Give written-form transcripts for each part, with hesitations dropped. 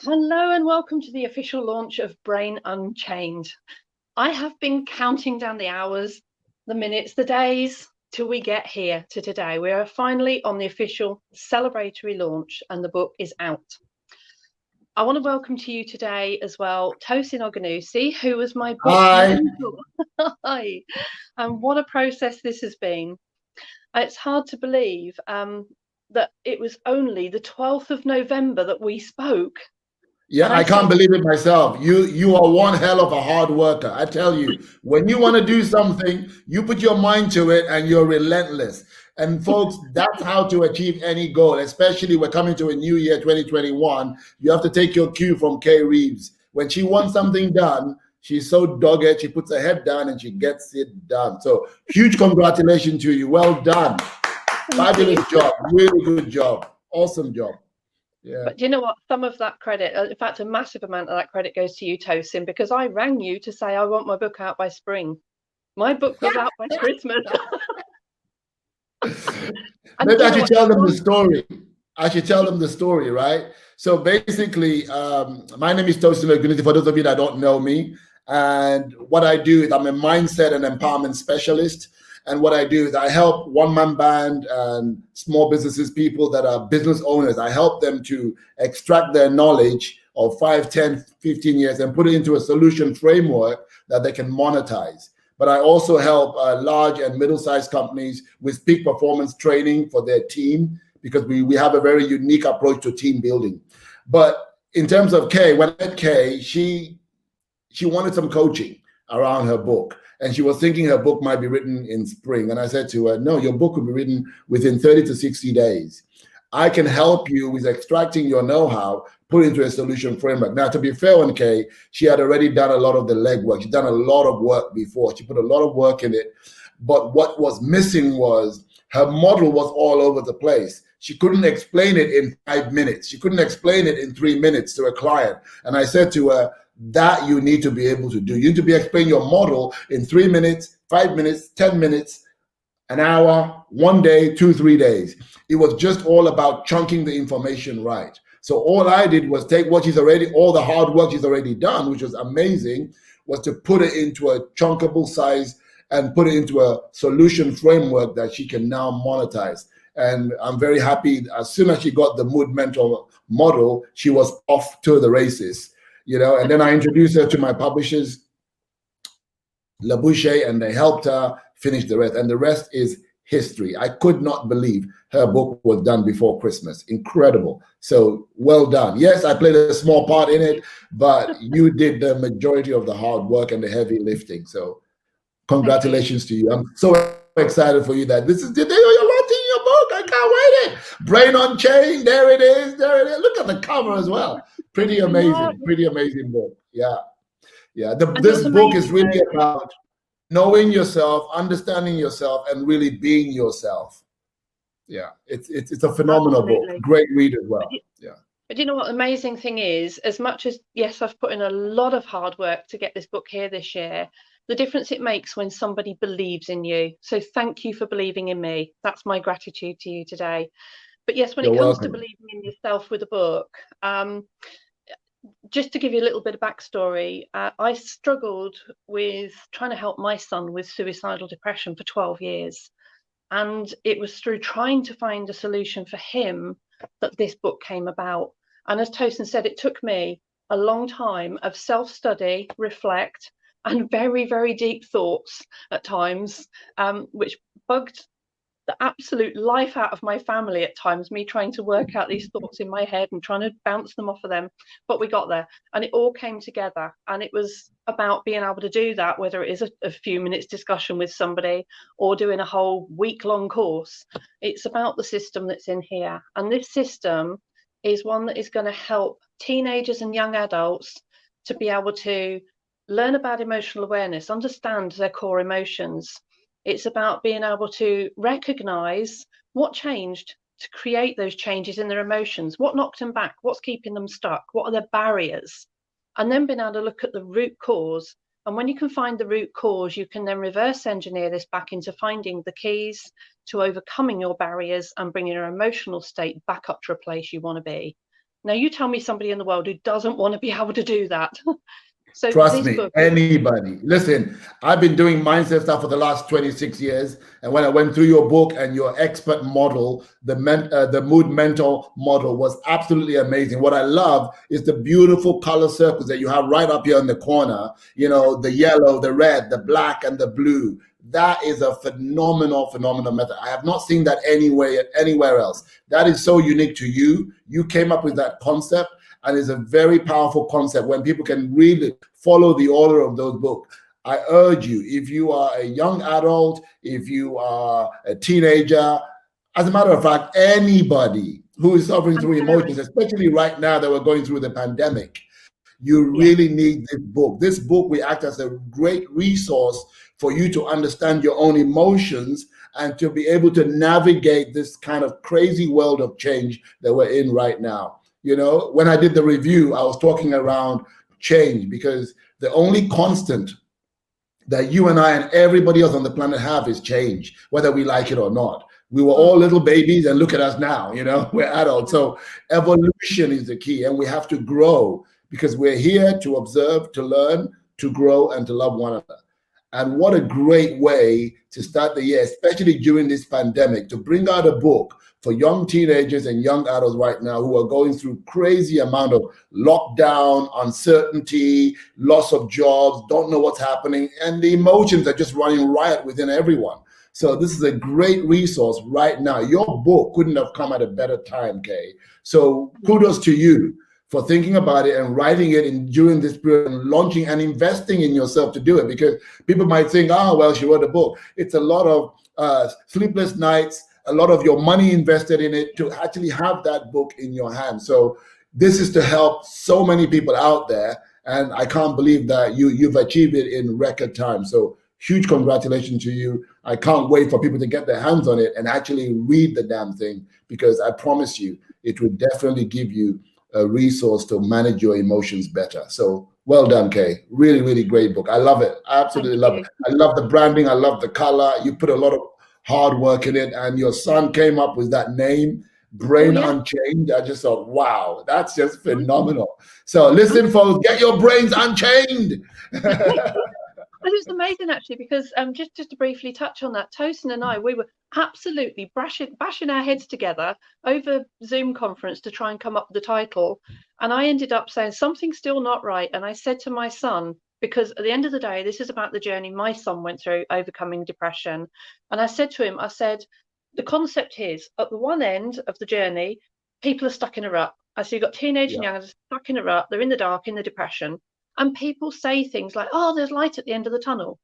Hello and welcome to the official launch of Brain Unchained. I have been counting down the hours, the minutes, the days till we get here to today. We are finally on the official celebratory launch and the book is out. I want to welcome to you today as well Tosin Ogunnusi, who was my book mentor. Hi. And what a process this has been. It's hard to believe that it was only the 12th of November that we spoke. Yeah, I can't believe it myself. You are one hell of a hard worker. I tell you, when you want to do something, you put your mind to it and you're relentless. And folks, that's how to achieve any goal, especially we're coming to a new year, 2021. You have to take your cue from Kay Reeves. When she wants something done, she's so dogged, she puts her head down and she gets it done. So huge congratulations to you. Well done. Fabulous job. Really good job. Awesome job. Yeah. But you know what? Some of that credit, in fact, a massive amount of that credit goes to you, Tosin, because I rang you to say I want my book out by spring. My book was out by Christmas. Maybe I should tell them the story. I should tell them the story, right? So basically, my name is Tosin Ogunnusi, for those of you that don't know me. And what I do is I'm a mindset and empowerment specialist. And what I do is I help one-man band and small businesses, people that are business owners. I help them to extract their knowledge of 5, 10, 15 years and put it into a solution framework that they can monetize. But I also help large and middle-sized companies with peak performance training for their team, because we have a very unique approach to team building. But in terms of Kay, when I met Kay, she wanted some coaching around her book. And she was thinking her book might be written in spring. And I said to her, no, your book will be written within 30 to 60 days. I can help you with extracting your know-how, put it into a solution framework. Now, to be fair on Kay, she had already done a lot of the legwork. She'd done a lot of work before. She put a lot of work in it. But what was missing was her model was all over the place. She couldn't explain it in 5 minutes. She couldn't explain it in 3 minutes to a client. And I said to her, that you need to be able to do. You need to be explaining your model in 3 minutes, 5 minutes, 10 minutes, an hour, 1 day, 2, 3 days. It was just all about chunking the information right. So all I did was take what all the hard work she's already done, which was amazing, was to put it into a chunkable size and put it into a solution framework that she can now monetize. And I'm very happy. As soon as she got the Mood Mentor model, she was off to the races. And then I introduced her to my publishers, Labouche, and they helped her finish the rest. And the rest is history. I could not believe her book was done before Christmas. Incredible. So well done. Yes, I played a small part in it, but you did the majority of the hard work and the heavy lifting. So congratulations to you. I'm so excited for you that this is the day you're launching your book. I can't wait. Brain Unchained. There it is. There it is. Look at the cover as well. Pretty amazing. Pretty amazing book. Yeah. Yeah. This book is really about knowing yourself, understanding yourself, and really being yourself. Yeah. It's a phenomenal book. Great read as well. Yeah. But you know what the amazing thing is, as much as, yes, I've put in a lot of hard work to get this book here this year, the difference it makes when somebody believes in you. So thank you for believing in me. That's my gratitude to you today. But yes, when it comes to believing in yourself with a book, just to give you a little bit of backstory, I struggled with trying to help my son with suicidal depression for 12 years. And it was through trying to find a solution for him that this book came about. And as Tosin said, it took me a long time of self-study, reflect, and very, very deep thoughts at times, which bugged the absolute life out of my family at times, me trying to work out these thoughts in my head and trying to bounce them off of them. But we got there and it all came together. And it was about being able to do that, whether it is a few minutes discussion with somebody or doing a whole week-long course. It's about the system that's in here. And this system is one that is going to help teenagers and young adults to be able to learn about emotional awareness, understand their core emotions. It's about being able to recognize what changed to create those changes in their emotions, what knocked them back, what's keeping them stuck, what are their barriers, and then being able to look at the root cause. And when you can find the root cause, you can then reverse engineer this back into finding the keys to overcoming your barriers and bringing your emotional state back up to a place you want to be. Now, you tell me somebody in the world who doesn't want to be able to do that. So Trust this me, book, anybody. Listen, I've been doing mindset stuff for the last 26 years. And when I went through your book and your expert model, the mood mentor model was absolutely amazing. What I love is the beautiful color circles that you have right up here in the corner, you know, the yellow, the red, the black, and the blue. That is a phenomenal method. I have not seen that anywhere else. That is so unique to you. You came up with that concept, and it's a very powerful concept when people can really follow the order of those books. I urge you, if you are a young adult, if you are a teenager, as a matter of fact, anybody who is suffering through emotions, especially right now that we're going through the pandemic, you really need this book. This book will act as a great resource for you to understand your own emotions and to be able to navigate this kind of crazy world of change that we're in right now. You know, when I did the review, I was talking around change, because the only constant that you and I and everybody else on the planet have is change, whether we like it or not. We were all little babies, and look at us now, you know, we're adults. So evolution is the key, and we have to grow, because we're here to observe, to learn, to grow, and to love one another. And what a great way to start the year, especially during this pandemic, to bring out a book for young teenagers and young adults right now who are going through crazy amount of lockdown, uncertainty, loss of jobs, don't know what's happening, and the emotions are just running riot within everyone. So this is a great resource right now. Your book couldn't have come at a better time, Kay. So kudos to you for thinking about it and writing it during this period and launching and investing in yourself to do it. Because people might think, oh, well, she wrote a book. It's a lot of sleepless nights, a lot of your money invested in it to actually have that book in your hand. So this is to help so many people out there. And I can't believe that you've achieved it in record time. So huge congratulations to you. I can't wait for people to get their hands on it and actually read the damn thing, because I promise you, it will definitely give you a resource to manage your emotions better. So well done, Kay. Really, really great book. I love it. I absolutely love it. I love the branding. I love the color. You put a lot of hard work in it, and your son came up with that name, Brain Unchained. I just thought, wow, that's just phenomenal. So listen, folks, get your brains unchained. It was amazing, actually, because just to briefly touch on that, Tosin and I, we were absolutely bashing our heads together over Zoom conference to try and come up with the title. And I ended up saying something's still not right. And I said to my son, because at the end of the day, this is about the journey my son went through overcoming depression. And I said to him, I said, the concept is at the one end of the journey, people are stuck in a rut. I said, you've got teenage and young, stuck in a rut. They're in the dark, in the depression. And people say things like, oh, there's light at the end of the tunnel.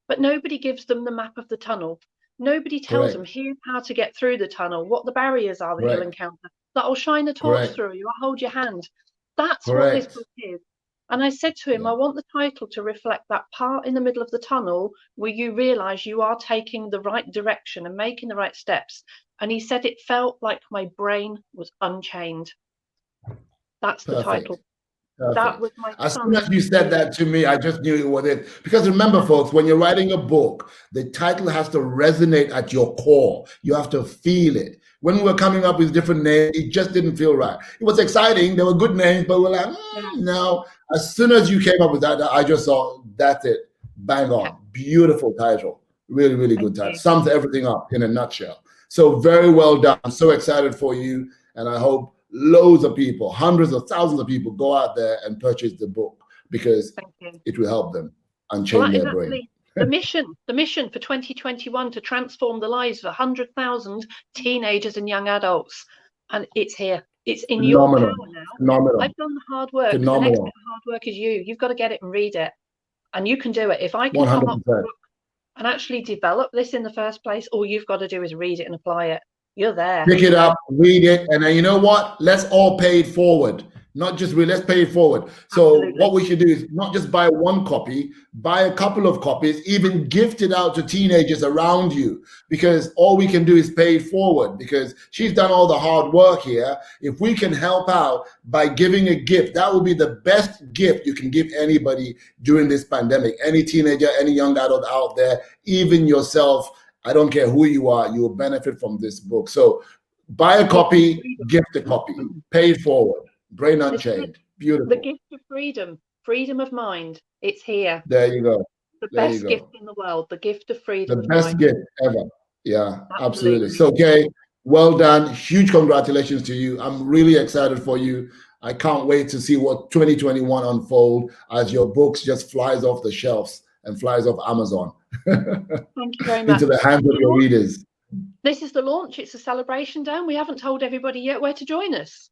But nobody gives them the map of the tunnel. Nobody tells them, here's how to get through the tunnel, what the barriers are that you'll encounter, that will shine a torch through you, I'll hold your hand. That's what this book is. And I said to him, I want the title to reflect that part in the middle of the tunnel where you realize you are taking the right direction and making the right steps. And he said it felt like my brain was unchained. That's the title. That was my as soon as you said that to me, I just knew it was it. Because remember, folks, when you're writing a book, the title has to resonate at your core. You have to feel it. When we were coming up with different names, it just didn't feel right. It was exciting. There were good names, but we're like, no. As soon as you came up with that, I just thought, that's it. Bang on. Beautiful title. Really, really good title. Sums everything up in a nutshell. So very well done. I'm so excited for you. And I hope loads of people, hundreds of thousands of people go out there and purchase the book, because it will help them unchain their brain. The mission for 2021 to transform the lives of 100,000 teenagers and young adults. And it's here. It's in your power now. I've done the hard work. The next bit of hard work is you. You've got to get it and read it. And you can do it. If I can 100%. Come up with a book and actually develop this in the first place, all you've got to do is read it and apply it. You're there. Pick it up, read it, and then you know what? Let's all pay it forward. Not just read, let's pay it forward. So what we should do is not just buy one copy, buy a couple of copies, even gift it out to teenagers around you, because all we can do is pay it forward, because she's done all the hard work here. If we can help out by giving a gift, that will be the best gift you can give anybody during this pandemic. Any teenager, any young adult out there, even yourself, I don't care who you are, you will benefit from this book. So buy a copy, gift a copy, pay it forward. Brain Unchained. Beautiful. The gift of freedom, freedom of mind. It's here. There you go. The best gift in the world, the gift of freedom. The best gift ever. Yeah, Absolutely. So, Kay, well done. Huge congratulations to you. I'm really excited for you. I can't wait to see what 2021 unfold as your books just flies off the shelves and flies off Amazon. Thank you very much. Into the hands of your readers. This is the launch. It's a celebration, Dan. We haven't told everybody yet where to join us.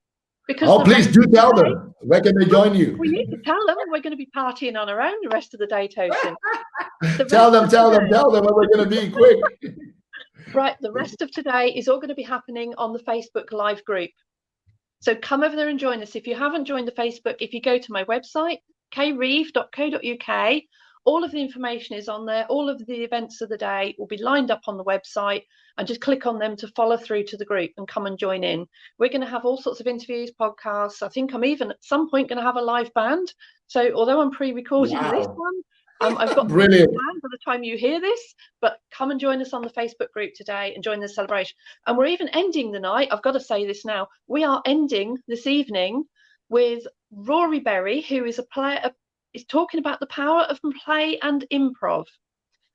Because please do tell them. Where can they join you? We need to tell them. We're going to be partying on our own the rest of the day, Tosin. Tell them where we're going to be, quick. Right, the rest of today is all going to be happening on the Facebook Live group. So come over there and join us. If you haven't joined the Facebook, if you go to my website, kreeve.co.uk, all of the information is on there. All of the events of the day will be lined up on the website, and just click on them to follow through to the group and come and join in. We're going to have all sorts of interviews, podcasts. I think I'm even at some point going to have a live band. So although I'm pre-recording this one, I've got brilliant plan by the time you hear this, but come and join us on the Facebook group today and join the celebration. And we're even ending the night. I've got to say this now. We are ending this evening with Rory Berry, who is a player, is talking about the power of play and improv.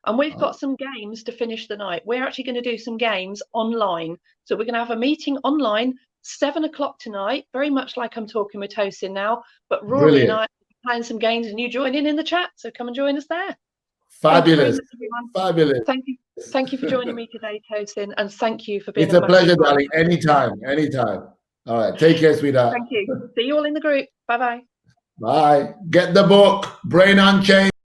And we've got some games to finish the night. We're actually going to do some games online. So we're going to have a meeting online, 7 o'clock tonight, very much like I'm talking with Tosin now. But Rory and I are playing some games and you join in the chat. So come and join us there. Fabulous. Fabulous. Thank you. Thank you for joining me today, Tosin. And thank you for being It's a pleasure, darling. Anytime. All right. Take care, sweetheart. Thank you. See you all in the group. Bye-bye. Bye. Get the book, Brain Unchained.